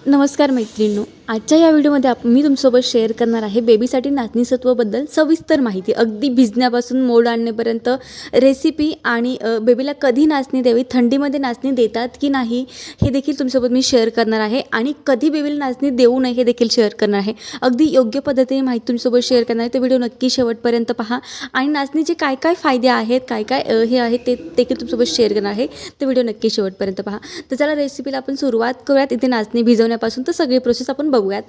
नमस्कार मैत्रिणींनो, आजच्या या व्हिडिओमध्ये मी तुमच्यासोबत शेअर करणार आहे बेबीसाठी नाचणीसत्वाबद्दल सविस्तर माहिती। अगदी भिजण्यापासून मोड आणण्यापर्यंत रेसिपी आणि बेबीला कधी नाचणी द्यावी, थंडीमध्ये नाचणी देतात की नाही हे देखील तुमच्यासोबत मी शेअर करणार आहे आणि कधी बेबीला नाचणी देऊ नये हे देखील शेअर करणार आहे। अगदी योग्य पद्धतीने माहिती तुमच्यासोबत शेअर करणार आहे, तर व्हिडिओ नक्की शेवटपर्यंत पहा आणि नाचणीचे काय काय फायदे आहेत, काय काय हे आहे ते देखील तुमच्यासोबत शेअर करणार आहे, तर व्हिडिओ नक्की शेवटपर्यंत पहा। तर चला रेसिपीला आपण सुरुवात करूयात। इथे नाचणी भिजवण्यापासून तर सगळी प्रोसेस आपण बघूयात।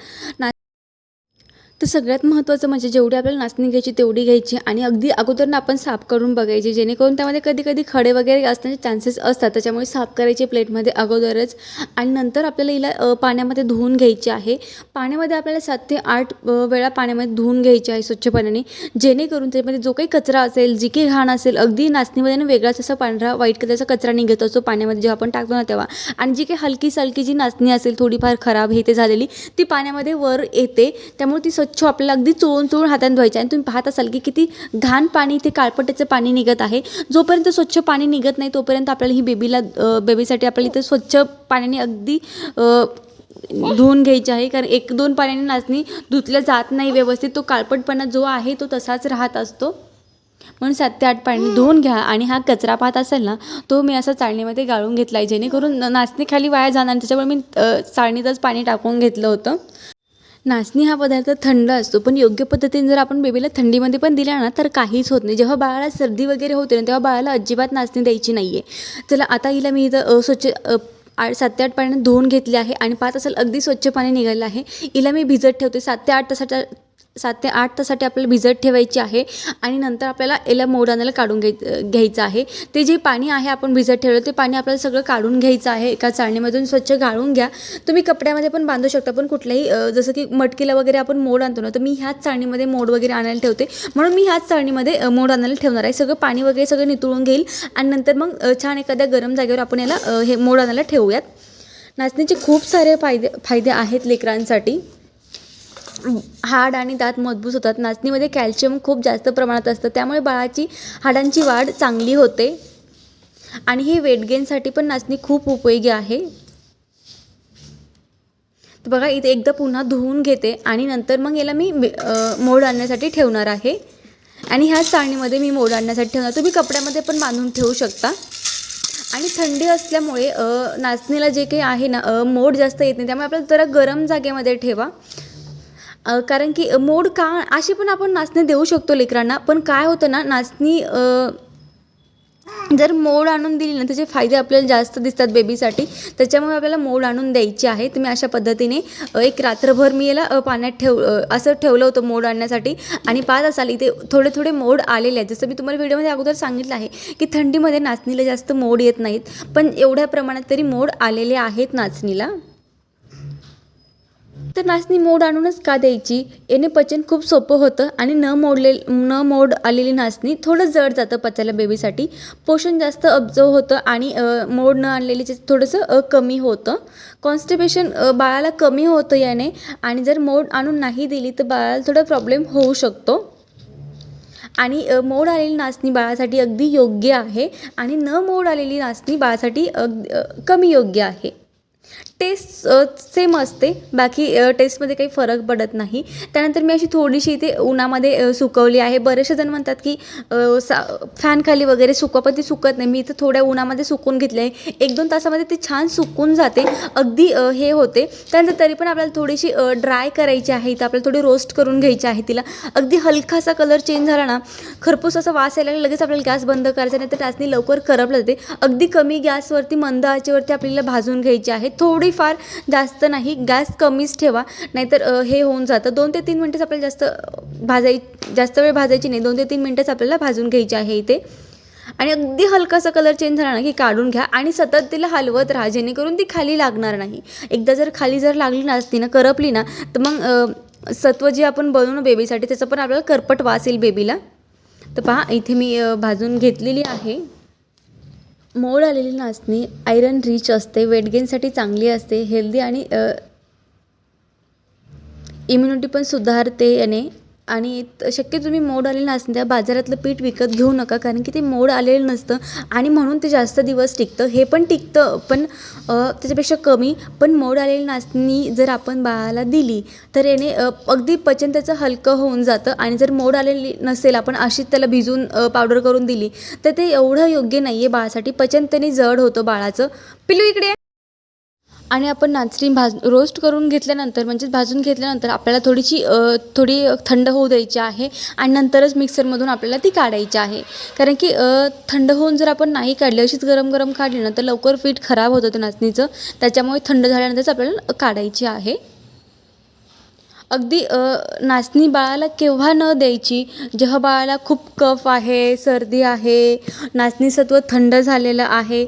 तर सगळ्यात महत्त्वाचं म्हणजे जेवढी आपल्याला नाचणी घ्यायची तेवढी घ्यायची आणि अगदी अगोदरनं आपण साफ करून बघायची, जेणेकरून त्यामध्ये कधी कधी खडे वगैरे असण्याचे चान्सेस असतात, त्याच्यामुळे साफ करायचे प्लेटमध्ये अगोदरच। आणि नंतर आपल्याला हिला पाण्यामध्ये धुवून घ्यायची आहे। पाण्यामध्ये आपल्याला 7 ते 8 वेळा पाण्यामध्ये धुवून घ्यायची आहे स्वच्छ पाण्याने, जेणेकरून त्यामध्ये जो काही कचरा असेल, जी काही घाण असेल, अगदी नाचणीमध्ये वेगळाच असा पांढरा व्हाईट कलरचा कचरा निघत असतो पाण्यामध्ये जेव्हा आपण टाकतो ना तेव्हा। आणि जी काही हलकी सलकी जी नाचणी असेल थोडीफार खराब हे ते झालेली, ती पाण्यामध्ये वर येते, त्यामुळे ती स्वच्छ आपल्याला अगदी चोळून चोळून हाताने धुवायची। आणि तुम्ही पाहत असाल की किती घाण पाणी इथे काळपट्याचं पाणी निघत आहे। जोपर्यंत स्वच्छ पाणी निघत नाही तोपर्यंत आपल्याला ही बेबीसाठी आपल्याला इथे स्वच्छ पाण्याने अगदी धुवून घ्यायची आहे, कारण 1-2 पाण्याने नाचणी धुतल्या जात नाही व्यवस्थित, तो काळपटपणा जो आहे तो तसाच राहत असतो। म्हणून 7 ते 8 पाणी धुवून घ्या। आणि हा कचरा पाहत असेल ना, तो मी असा चाळणीमध्ये गाळून घेतला आहे, जेणेकरून नाचणी खाली वाया जाणार, त्याच्यामुळे मी चाळणीतच पाणी टाकून घेतलं होतं। नाचणी हा पदार्थ थंड असतो, पण योग्य पद्धतीने जर आपण बेबीला थंडीमध्ये पण दिला ना तर काहीच होत नाही। जेव्हा बाळाला सर्दी वगैरे होते ना तेव्हा बाळाला अजिबात नाचणी द्यायची नाही आहे। चला आता हिला मी इथं स्वच्छ 7 ते 8 पाण्याने धुवून घेतले आहे आणि पाहत असाल अगदी स्वच्छ पाणी निघालं आहे। हिला मी भिजत ठेवते 7 ते 8 तासासाठी आपल्याला भिजत ठेवायची आहे। आणि नंतर आपल्याला याला मोड आणायला काढून घ्यायचं आहे। ते जे पाणी आहे आपण भिजत ठेवलं ते पाणी आपल्याला सगळं काढून घ्यायचं आहे। एका चाळणीमधून स्वच्छ गाळून घ्या। तुम्ही कपड्यामध्ये पण बांधू शकता, पण कुठल्याही जसं की मटकीला वगैरे आपण मोड आणतो ना, तर मी ह्याच चाळणीमध्ये मोड वगैरे आणायला ठेवते, म्हणून मी ह्याच चाळणीमध्ये मोड आणायला ठेवणार आहे। सगळं पाणी वगैरे सगळं नितळून घेईल आणि नंतर मग छान एखाद्या गरम जागेवर आपण याला हे मोड आणायला ठेवूयात। नाचणीचे खूप सारे फायदे आहेत लेकरांसाठी। हाड आणि दात मजबूत होतात। नाचणीमध्ये कॅल्शियम खूप जास्त प्रमाणात असतं, त्यामुळे बाळाची हाडांची वाढ चांगली होते। आणि हे वेट गेनसाठी पण नाचणी खूप उपयोगी आहे। तर बघा इथे एकदा पुन्हा धुवून घेते आणि नंतर मग याला मी मोड आणण्यासाठी ठेवणार आहे। आणि ह्याच चाळणीमध्ये मी मोड आणण्यासाठी ठेवणार, तुम्ही कपड्यामध्ये पण बांधून ठेवू शकता। आणि थंडी असल्यामुळे नाचणीला जे काही आहे ना मोड जास्त येत नाही, त्यामुळे आपल्याला जरा गरम जागेमध्ये ठेवा, कारण की मोड का अशी पण आपण नाचणी देऊ शकतो लेकरांना। पण काय होतं ना, नाचणी जर मोड आणून दिली ना त्याचे फायदे आपल्याला जास्त दिसतात बेबीसाठी, त्याच्यामुळे आपल्याला मोड आणून द्यायची आहे। तुम्ही अशा पद्धतीने एक रात्रभर मी याला पाण्यात असं ठेवलं होतं मोड आणण्यासाठी। आणि पाहत असाल इथे थोडे थोडे मोड आलेले आहेत। जसं मी तुम्हाला व्हिडिओमध्ये अगोदर सांगितलं आहे की थंडीमध्ये नाचणीला जास्त मोड येत नाहीत, पण एवढ्या प्रमाणात तरी मोड आलेले आहेत नाचणीला। तर नाचणी मोड आणूनच का द्यायची, याने पचन खूप सोपं होतं आणि न मोड आलेली नाचणी थोडं जड जातं पचायला बेबीसाठी, पोषण जास्त अब्जॉर्ब होतं आणि मोड न आणलेली थोडंसं कमी होतं। कॉन्स्टिपेशन बाळाला कमी होतं याने। आणि जर मोड आणून नाही दिली तर बाळाला थोडा प्रॉब्लेम होऊ शकतो। आणि मोड आलेली नाचणी बाळासाठी अगदी योग्य आहे आणि न मोड आलेली नाचणी बाळासाठी कमी योग्य आहे। टेस्ट सेम असते, बाकी टेस्टमध्ये काही फरक पडत नाही। त्यानंतर मी अशी थोडीशी इथे उन्हामध्ये सुकवली आहे। बरेचसे जण म्हणतात की फॅन खाली वगैरे सुकवा, पण ती सुकत नाही। मी इथं थोड्या उन्हामध्ये सुकून घेतले आहे, 1-2 तासामध्ये ती छान सुकून जाते, अगदी हे होते। त्यानंतर तरी पण आपल्याला थोडीशी ड्राय करायची आहे, इथं आपल्याला थोडी रोस्ट करून घ्यायची आहे तिला। अगदी हलकासा कलर चेंज झाला ना, खरपूस असा वास यायला लगेच आपल्याला गॅस बंद करायचा, नाही तर नाचणी लवकर करपली जाते। अगदी कमी गॅसवरती मंद आचेवरती आपल्याला भाजून घ्यायची आहे, थोडीफार, जास्त नाही। गॅस कमीच ठेवा, नाहीतर हे होऊन जातं। 2 ते 3 मिनटंच आपल्याला जास्त वेळ भाजायची नाही, 2 ते 3 मिनटंच आपल्याला भाजून घ्यायची आहे इथे। आणि अगदी हलकासा कलर चेंज झाला ना की काढून घ्या आणि सतत तिला हलवत राहा, जेणेकरून ती खाली लागणार नाही। एकदा जर खाली लागली नाचणी ना, करपली ना, तर मग सत्व जे आपण बनवू बेबीसाठी त्याचा पण आपल्याला करपट वास येईल बेबीला। तर पहा इथे मी भाजून घेतलेली आहे। मोड आलेली नाचणी आयरन रिच असते, वेट गेनसाठी चांगली असते, हेल्दी आणि इम्युनिटी पण सुधारते याने। आणि शक्य तुम्ही मोड आलेलं नाचणी द्या. बाजारातलं पीठ विकत घेऊ नका, कारण की ते मोड आलेलं नसतं आणि म्हणून ते जास्त दिवस टिकतं. हे पण टिकतं पण त्याच्यापेक्षा कमी. पण मोड आलेली नाचणी जर आपण बाळाला दिली तर याने अगदी पचन त्याचं हलकं होऊन जातं. आणि जर मोड आलेली नसेल, आपण अशीच त्याला भिजवून पावडर करून दिली तर ते एवढं योग्य नाही आहे बाळासाठी. पचन त्याने जड होतं बाळाचं. पिलू इकडे ये. आणि आपण नाचणी रोस्ट करून घेतल्यानंतर, म्हणजेच भाजून घेतल्यानंतर आपल्याला थोडी थंड होऊ द्यायची आहे आणि नंतरच मिक्सरमधून आपल्याला ती काढायची आहे. कारण की थंड होऊन जर आपण नाही काढली, अशीच गरम गरम काढली ना तर लवकर पीठ खराब होतं ते नाचणीचं. त्याच्यामुळे थंड झाल्यानंतरच आपल्याला काढायची आहे. अगदी नाचणी बाळाला केव्हा न द्यायची, जेव्हा बाळाला खूप कफ आहे, सर्दी आहे, नाचणी सत्व थंड झालेलं आहे,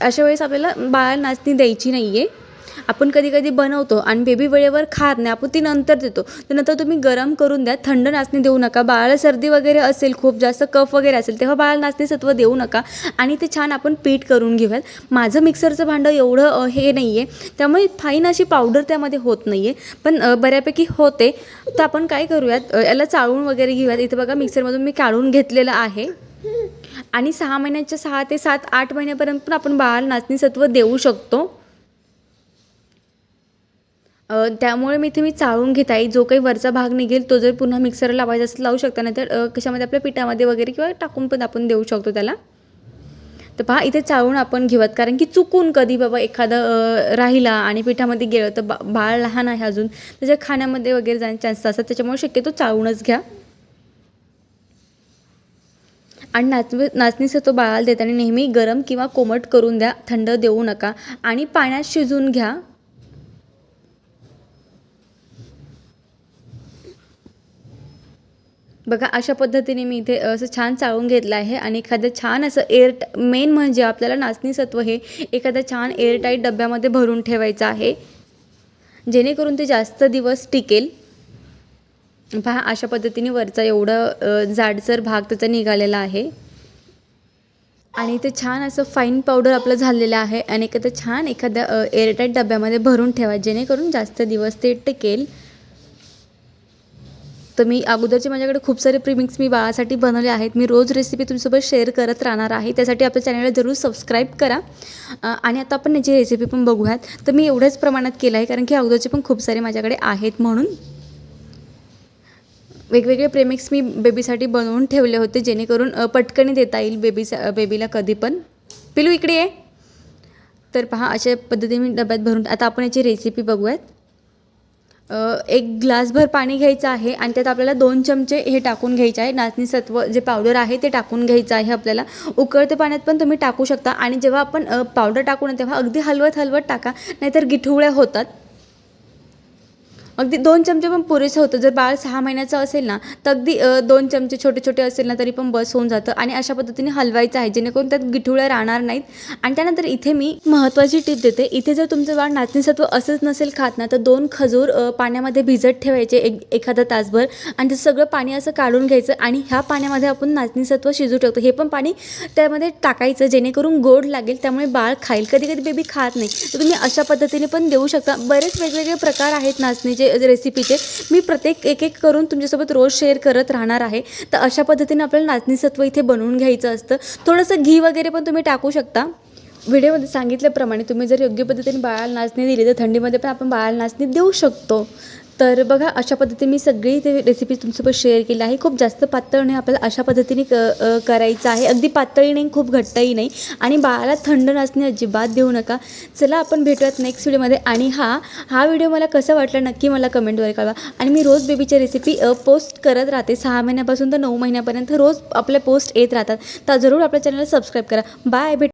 अशा वेळेस आपल्याला बाळाला नाचणी द्यायची नाही आहे. आपण कधी कधी बनवतो आणि बेबी वेळेवर खात नाही, आपण ती नंतर देतो. तर नंतर तुम्ही गरम करून द्या, थंड नाचणी देऊ नका. बाळाला सर्दी वगैरे असेल, खूप जास्त कफ वगैरे असेल, तेव्हा बाळाला नाचणी सत्व देऊ नका. आणि ते छान आपण पीठ करून घेऊयात. माझं मिक्सरचं भांडं एवढं हे नाही आहे, त्यामुळे फाईन अशी पावडर त्यामध्ये होत नाही आहे, पण बऱ्यापैकी होते. तर आपण काय करूयात, याला चाळून वगैरे घेऊयात. इथे बघा मिक्सरमधून मी काढून घेतलेलं आहे. आणि 6 ते 7-8 महिन्यापर्यंत पण आपण बाळाला नाचणी सत्व देऊ शकतो. त्यामुळे मी चाळून घेत आहे. जो काही वरचा भाग निघेल तो जर पुन्हा मिक्सरला लावायचा असेल लावू शकता, नाहीतर कशामध्ये आपल्या पिठामध्ये वगैरे किंवा टाकून पण आपण देऊ शकतो त्याला. तर पहा इथे चाळून आपण घेऊयात, कारण की चुकून कधी बाबा एखादं राहिला आणि पिठामध्ये गेलं तर बाळ लहान आहे अजून, त्याच्या खाण्यामध्ये वगैरे जाण्याचे चान्सेस असतात. त्याच्यामुळे शक्यतो चाळूनच घ्या. आणि नाचणी सत्व बाळाला देताना नेहमी गरम किंवा कोमट करून द्या, थंड देऊ नका. आणि पाण्यात शिजवून घ्या. बघा अशा पद्धतीने मी इथे असं छान चाळून घेतलं आहे. आणि एखादं छान असं मेन म्हणजे आपल्याला नाचणी सत्व हे एखाद्या छान एअरटाईट डब्यामध्ये भरून ठेवायचं आहे, जेणेकरून ते जास्त दिवस टिकेल. पहा अशा पद्धतीने वरचा एवढं जाडसर भाग त्याचा निघालेला आहे. आणि ते छान असं फाईन पावडर आपलं झालेलं आहे. आणि एखाद्या एअरटाईट डब्यामध्ये भरून ठेवा, जेणेकरून जास्त दिवस ते टिकेल. तर मी अगोदरचे माझ्याकडे खूप सारे प्रीमिक्स मी बाळासाठी बनवले आहेत. मी रोज रेसिपी तुमच्यासोबत शेअर करत राहणार आहे. त्यासाठी आपल्या चॅनलला जरूर सबस्क्राईब करा. आणि आता आपण याची रेसिपी पण बघूयात. तर मी एवढ्याच प्रमाणात केलं आहे, कारण की अगोदरचे पण खूप सारे माझ्याकडे आहेत. म्हणून वेगवेगळे प्रेमिक्स मी बेबीसाठी बनवून ठेवले होते, जेणेकरून पटकन देता येईल बेबीला कधी पण. पिलू इकडे आहे. तर पहा अशा पद्धतीने मी डब्यात भरून. आता आपण याची रेसिपी बघूयात. 1 ग्लासभर पाणी घ्यायचं आहे आणि त्यात आपल्याला 2 चमचे हे टाकून घ्यायचे आहे, नाचणी सत्व जे पावडर आहे ते टाकून घ्यायचं आहे आपल्याला. उकळत्या पाण्यात पण तुम्ही टाकू शकता. आणि जेव्हा आपण पावडर टाकू ना तेव्हा अगदी हलवत टाका, नाहीतर गिठुळ्या होतात. अगदी 2 चमचे पण पुरेसं होतं. जर बाळ 6 महिन्याचं असेल ना तर अगदी 2 चमचे छोटे छोटे असेल ना तरी पण बस होऊन जातं. आणि अशा पद्धतीने हलवायचं आहे, जेणेकरून त्यात गिठुळ्या राहणार नाहीत. आणि त्यानंतर इथे मी महत्त्वाची टिप देते. इथे जर तुमचं बाळ नाचणी सत्व असंच नसेल खात ना तर 2 खजूर पाण्यामध्ये भिजत ठेवायचे एखादा तासभर. आणि ते सगळं पाणी असं काढून घ्यायचं आणि ह्या पाण्यामध्ये आपण नाचणी सत्व शिजू ठेवतो. हे पण पाणी त्यामध्ये टाकायचं, जेणेकरून गोड लागेल, त्यामुळे बाळ खाईल. कधी कधी बेबी खात नाही, तर तुम्ही अशा पद्धतीने पण देऊ शकता. बरेच वेगवेगळे प्रकार आहेत नाचणीचे रेसिपीचे. मी प्रत्येक एक करून तुमच्यासोबत रोज शेअर करत राहणार आहे. तर अशा पद्धतीने आपल्याला नाचणी सत्व इथे बनवून घ्यायचं असतं. थोडंसं घी वगैरे पण तुम्ही टाकू शकता. व्हिडिओमध्ये सांगितल्याप्रमाणे तुम्ही जर योग्य पद्धतीने बाळाला नाचणी दिली तर थंडीमध्ये पण आपण बाळाला नाचणी देऊ शकतो. तर बघा अशा पद्धतीने मी सगळी ते रेसिपी तुमच्यासोबत शेअर केली आहे. खूप जास्त पातळ नाही, आपल्याला अशा पद्धतीने करायचं आहे. अगदी पातळही नाही, खूप घट्टही नाही. आणि बाळाला थंड नाचणी अजिबात देऊ नका. चला आपण भेटूयात नेक्स्ट व्हिडिओमध्ये. आणि हा व्हिडिओ मला कसा वाटला नक्की मला कमेंटद्वारे कळवा. आणि मी रोज बेबीच्या रेसिपी पोस्ट करत राहते. 6 महिन्यापासून तर 9 महिन्यापर्यंत रोज आपले पोस्ट येत राहतात. तर जरूर आपल्या चॅनलला सबस्क्राईब करा. बाय.